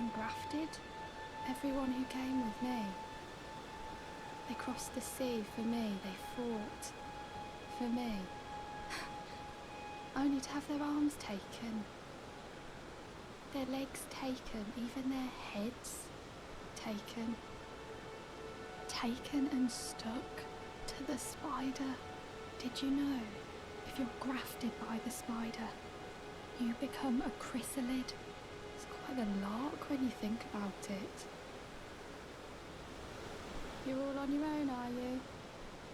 everyone grafted. Everyone who came with me. They crossed the sea for me, they fought for me. Only to have their arms taken. Their legs taken, even their heads taken. Taken and stuck to the spider. Did you know, if you're grafted by the spider, you become a chrysalid? It's quite a lark when you think about it. You're all on your own, are you?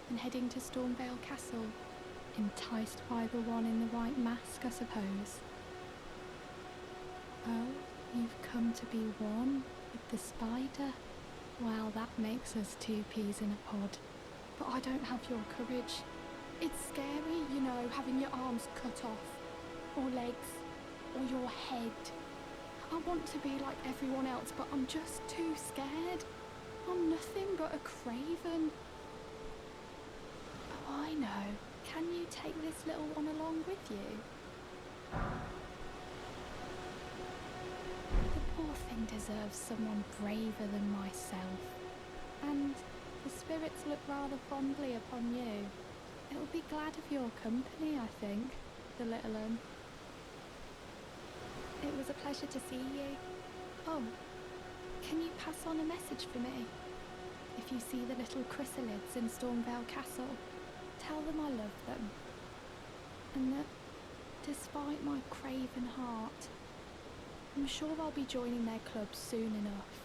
And heading to Stormvale Castle? Enticed by the one in the white mask, I suppose. Oh, you've come to be one with the spider? Well, that makes us two peas in a pod. But I don't have your courage. It's scary, you know, having your arms cut off, or legs, or your head. I want to be like everyone else, but I'm just too scared. I'm nothing but a craven. Oh, I know. Can you take this little one along with you? The poor thing deserves someone braver than myself. And the spirits look rather fondly upon you. It'll be glad of your company, I think, the little one. It was a pleasure to see you. Oh, can you pass on a message for me? If you see the little chrysalids in Stormvale Castle, tell them I love them. And that, despite my craven heart, I'm sure I'll be joining their club soon enough.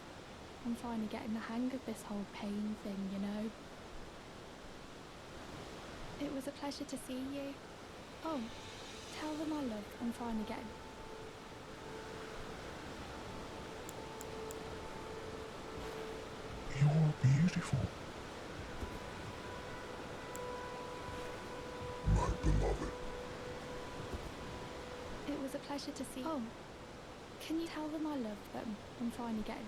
I'm finally getting the hang of this whole pain thing, you know. It was a pleasure to see you. Oh, tell them I love. I'm finally getting... You're beautiful. My beloved. It was a pleasure to see... Oh, can you tell them I love them? I'm finally getting...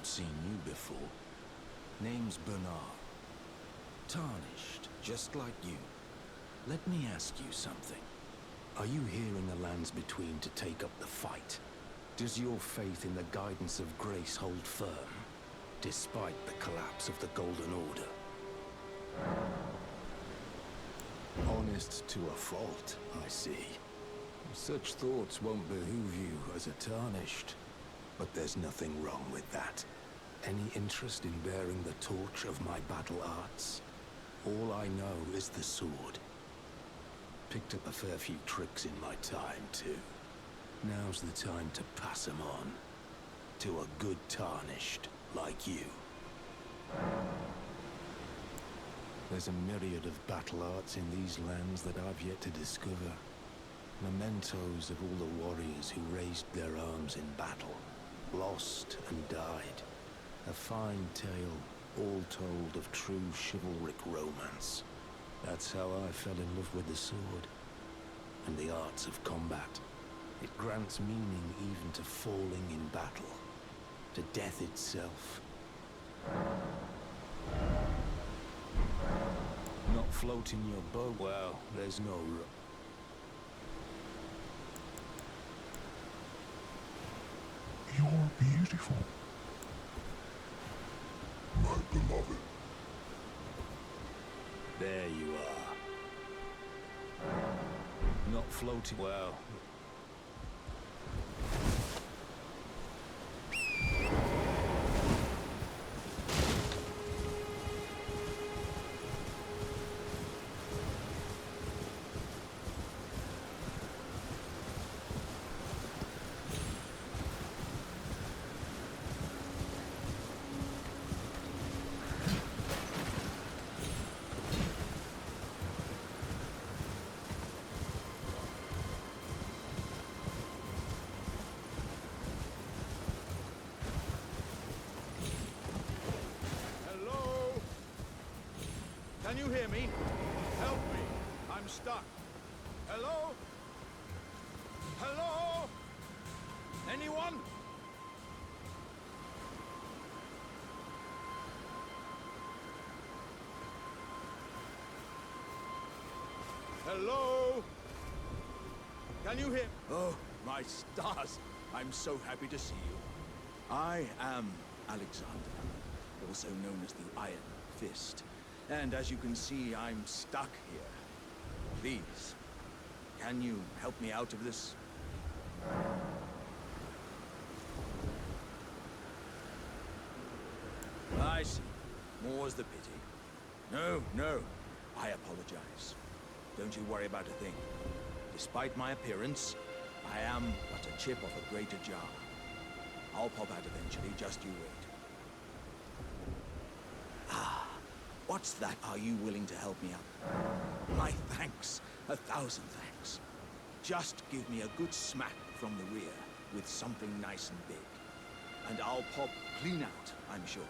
Seen you before. Name's Bernahl. Tarnished, just like you. Let me ask you something. Are you here in the lands between to take up the fight? Does your faith in the guidance of grace hold firm, despite the collapse of the Golden Order? Honest to a fault, I see. Such thoughts won't behoove you as a Tarnished. But there's nothing wrong with that. Any interest in bearing the torch of my battle arts? All I know is the sword. Picked up a fair few tricks in my time, too. Now's the time to pass them on. To a good Tarnished like you. There's a myriad of battle arts in these lands that I've yet to discover. Mementos of all the warriors who raised their arms in battle. Lost and died. A fine tale, all told of true chivalric romance. That's how I fell in love with the sword. And the arts of combat. It grants meaning even to falling in battle. To death itself. Not floating your boat? Well, there's no... You're beautiful. My beloved. There you are. Not floating well. Can you hear me? Help me. I'm stuck. Hello? Hello? Anyone? Hello? Can you hear? Oh, my stars. I'm so happy to see you. I am Alexander, also known as the Iron Fist. And as you can see, I'm stuck here. Please, can you help me out of this? I see. More's the pity. No, no. I apologize. Don't you worry about a thing. Despite my appearance, I am but a chip of a greater jar. I'll pop out eventually, just you wait. Ah, what's that? Are you willing to help me out? My thanks. 1,000 thanks. Just give me a good smack from the rear with something nice and big. And I'll pop clean out, I'm sure.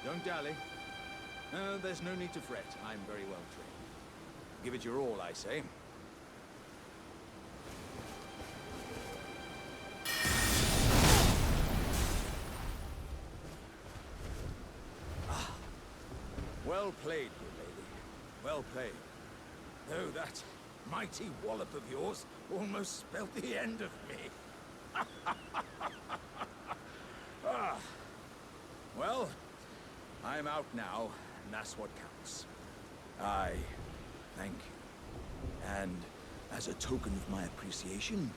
Don't dally. There's no need to fret. I'm very well trained. Give it your all, I say. Ah. Well played, good lady. Well played. Though that mighty wallop of yours almost spelled the end of me. Ah. Well, I'm out now, and that's what counts. I thank you. And as a token of my appreciation,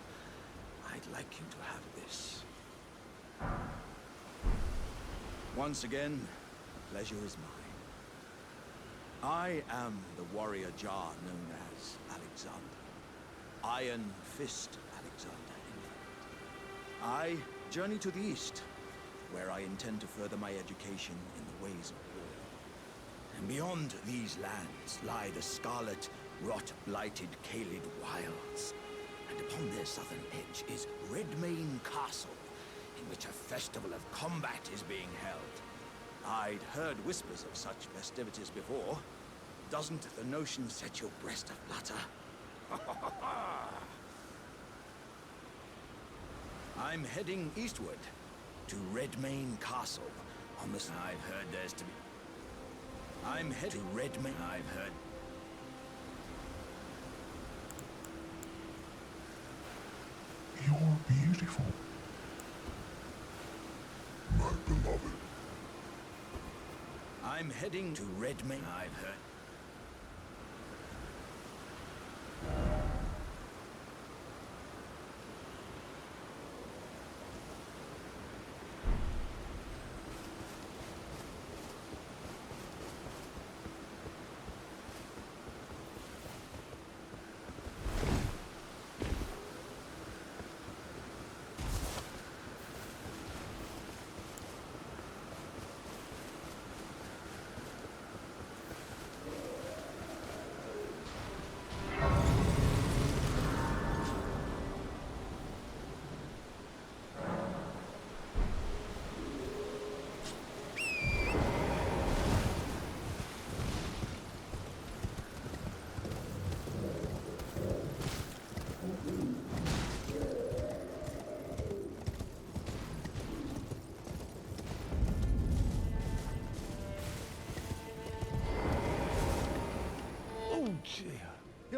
I'd like you to have this. Once again, the pleasure is mine. I am the warrior Jar known as Alexander. Iron Fist Alexander, in fact. I journey to the east, where I intend to further my education in the ways of war. And beyond these lands lie the scarlet, rot-blighted Caelid wilds. And upon their southern edge is Redmane Castle, in which a festival of combat is being held. I'd heard whispers of such festivities before. Doesn't the notion set your breast aflutter? I'm heading eastward to Redmane Castle on the side. I've heard there's to be... I'm heading to Redmane. I've heard... You're beautiful. My beloved. I'm heading to Redmane. I've heard...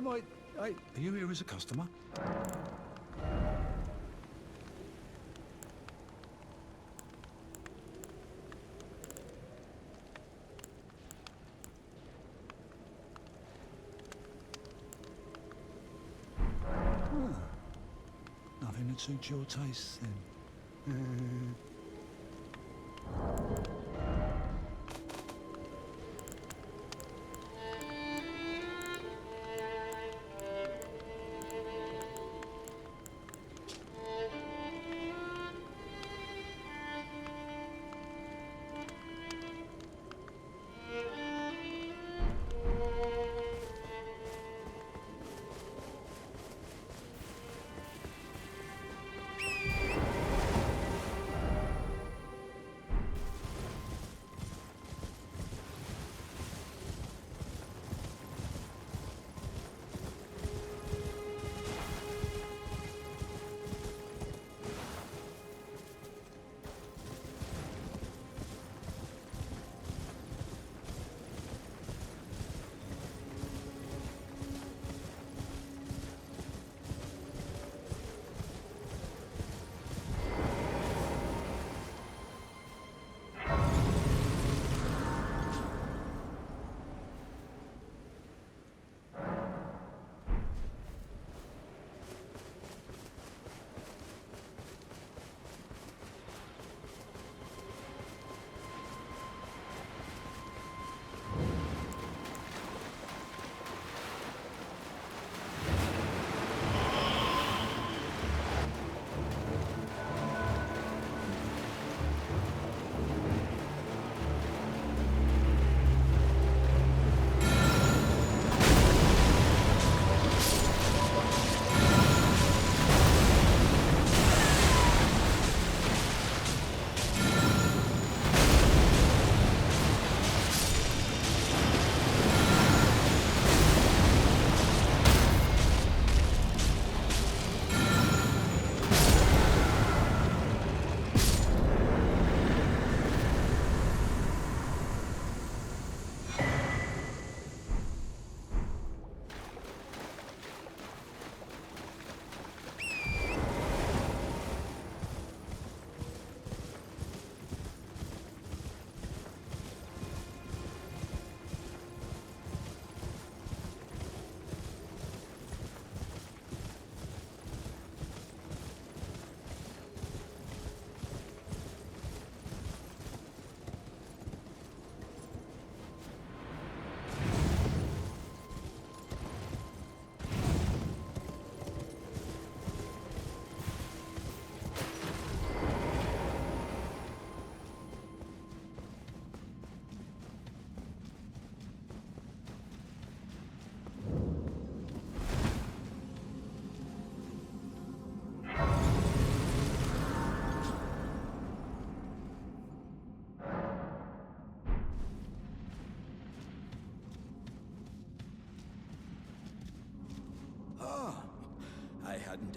Yeah, are you here as a customer? Nothing that suits your taste, then.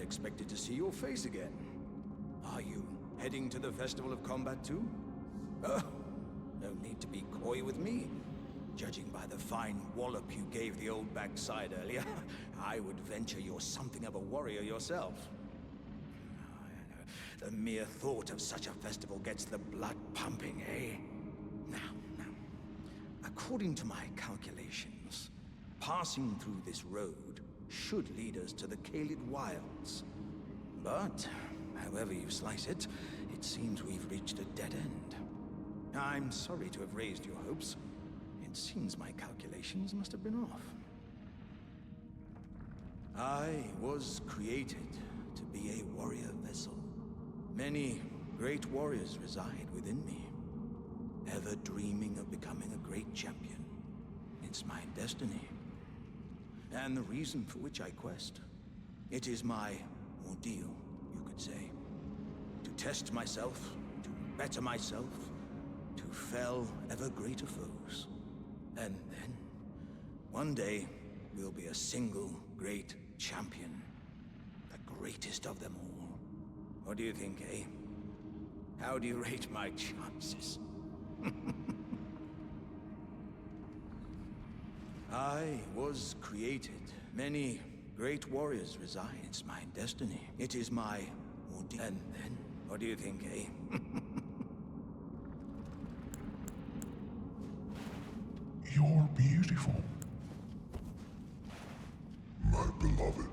expected to see your face again. Are you heading to the Festival of Combat too? Oh, no need to be coy with me. Judging by the fine wallop you gave the old backside earlier, I would venture you're something of a warrior yourself. The mere thought of such a festival gets the blood pumping, eh? Now, according to my calculations, passing through this road should lead us to the Kaled Wilds. But, however you slice it, it seems we've reached a dead end. I'm sorry to have raised your hopes. It seems my calculations must have been off. I was created to be a warrior vessel. Many great warriors reside within me, ever dreaming of becoming a great champion. It's my destiny, and the reason for which I quest. It is my ordeal, you could say. To test myself, to better myself, to fell ever greater foes. And then, one day, we'll be a single great champion. The greatest of them all. What do you think, eh? How do you rate my chances? I was created. Many great warriors reside. It's my destiny. It is my ordeal. And then, what do you think, eh? You're beautiful. My beloved.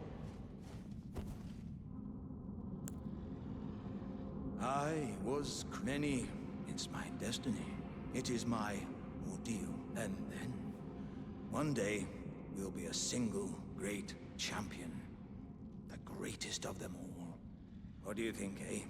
I was many. It's my destiny. It is my ordeal. And then, one day, we'll be a single great champion. The greatest of them all. What do you think, eh?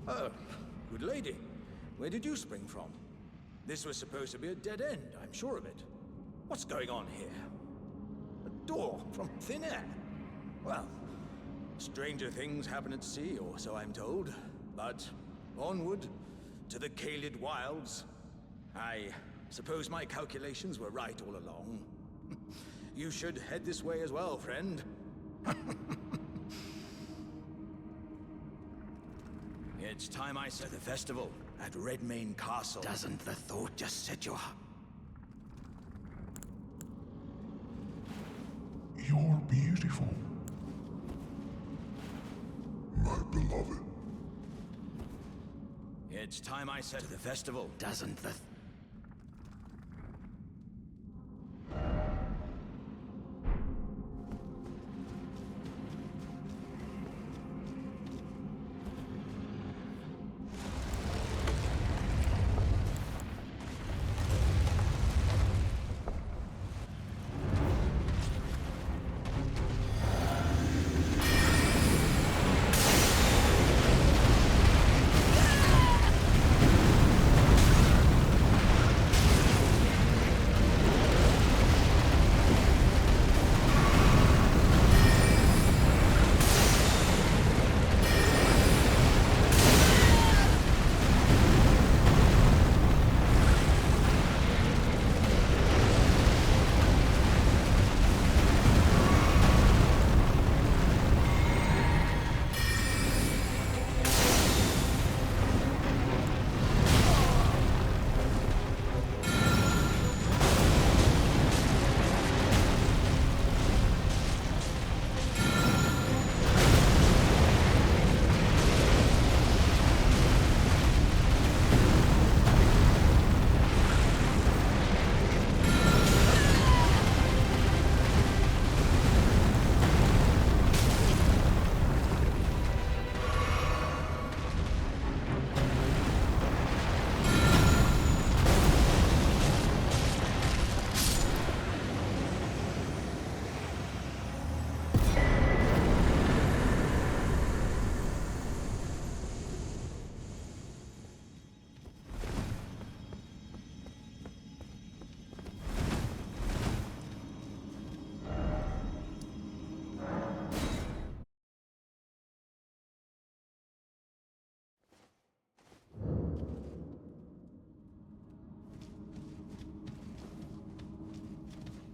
Oh, good lady. Where did you spring from? This was supposed to be a dead end, I'm sure of it. What's going on here? A door from thin air? Well, stranger things happen at sea, or so I'm told. But onward to the Kaled Wilds. I suppose my calculations were right all along. You should head this way as well, friend. It's time I set the festival at Redmane Castle. Doesn't the thought just set your heart? You're beautiful. My beloved. It's time I set the festival. Doesn't the...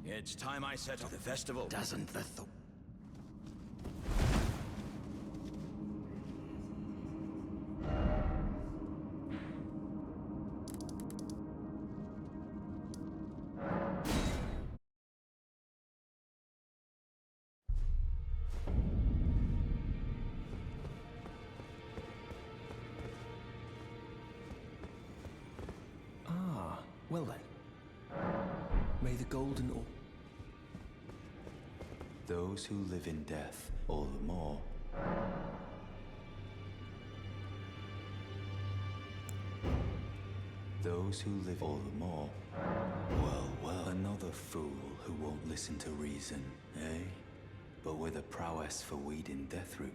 It's time I set the festival. Doesn't the thought... Ah, well then. May the golden orb... Those who live in death, all the more. Those who live all the more. Well, well, another fool who won't listen to reason, eh? But with a prowess for weeding Deathroot.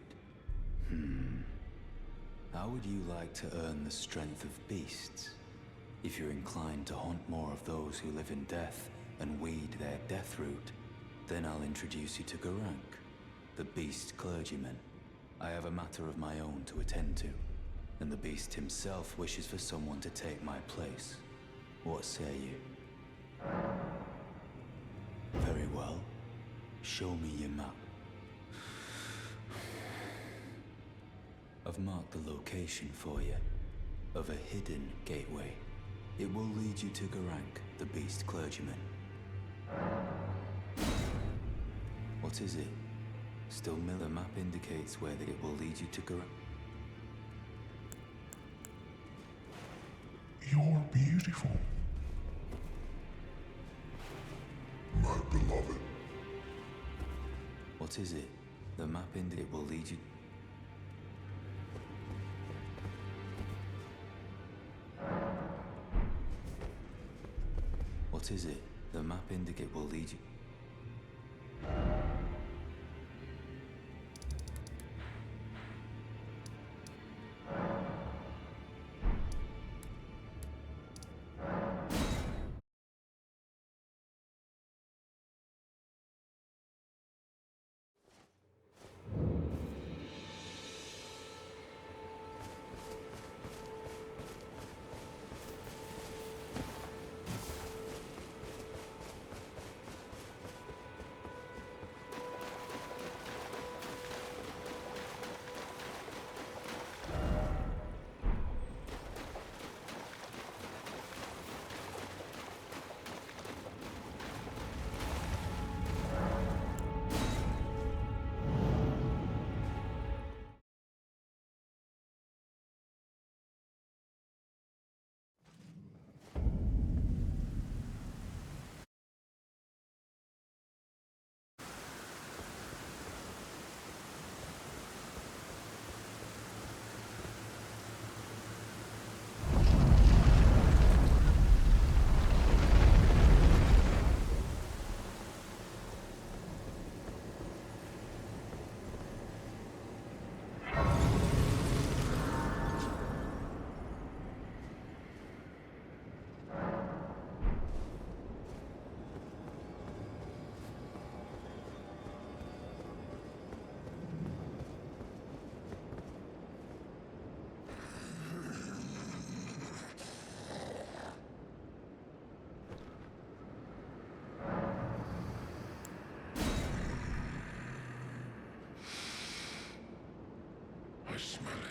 How would you like to earn the strength of beasts? If you're inclined to haunt more of those who live in death and weed their Deathroot, then I'll introduce you to Gurranq, the beast clergyman. I have a matter of my own to attend to, and the beast himself wishes for someone to take my place. What say you? Very well. Show me your map. I've marked the location for you, of a hidden gateway. It will lead you to Gurranq, the beast clergyman. What is it? Still the map indicates where it will lead you to Gurranq. You're beautiful. My beloved. What is it? The map indicates it will lead you... What is it? The map indicates will lead you...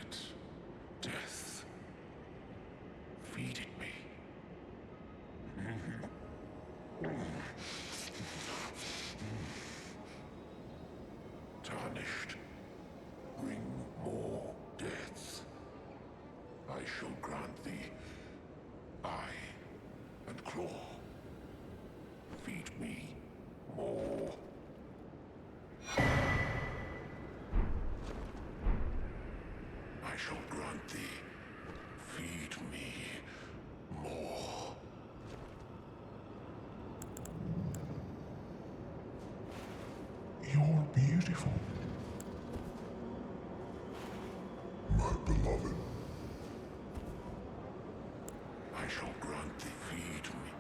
it death feeding me. Tarnished, bring more deaths. I shall grant thee eye and claw. Feed me more. I shall grant thee. Feed me more. You're beautiful. My beloved. I shall grant thee. Feed me.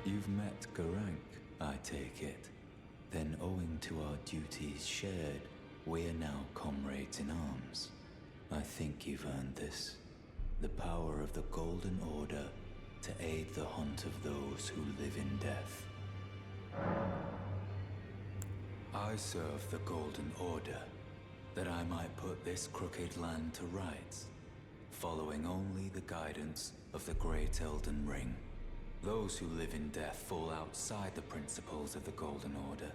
You've met Gurranq, I take it. Then owing to our duties shared, we are now comrades in arms. I think you've earned this. The power of the Golden Order to aid the hunt of those who live in death. I serve the Golden Order, that I might put this crooked land to rights, following only the guidance of the great Elden Ring. Those who live in death fall outside the principles of the Golden Order.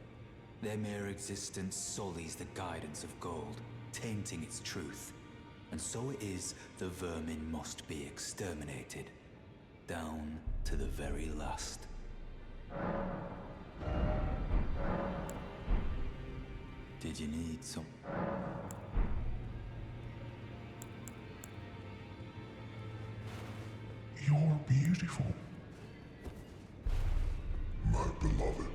Their mere existence sullies the guidance of gold, tainting its truth. And so it is the vermin must be exterminated, down to the very last. Did you need some... You're beautiful. My beloved.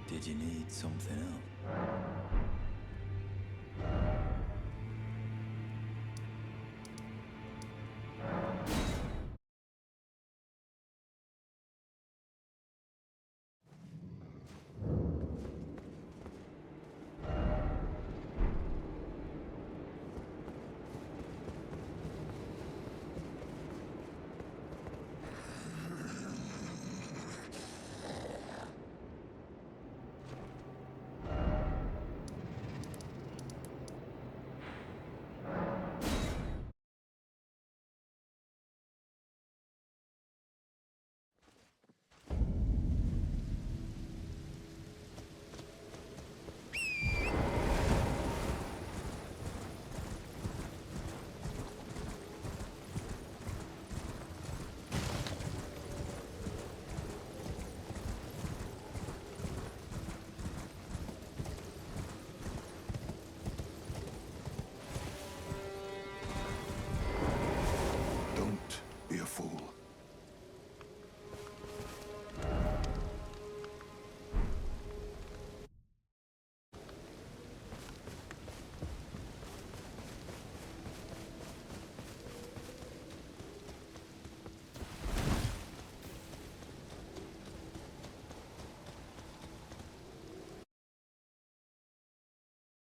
Did you need something else?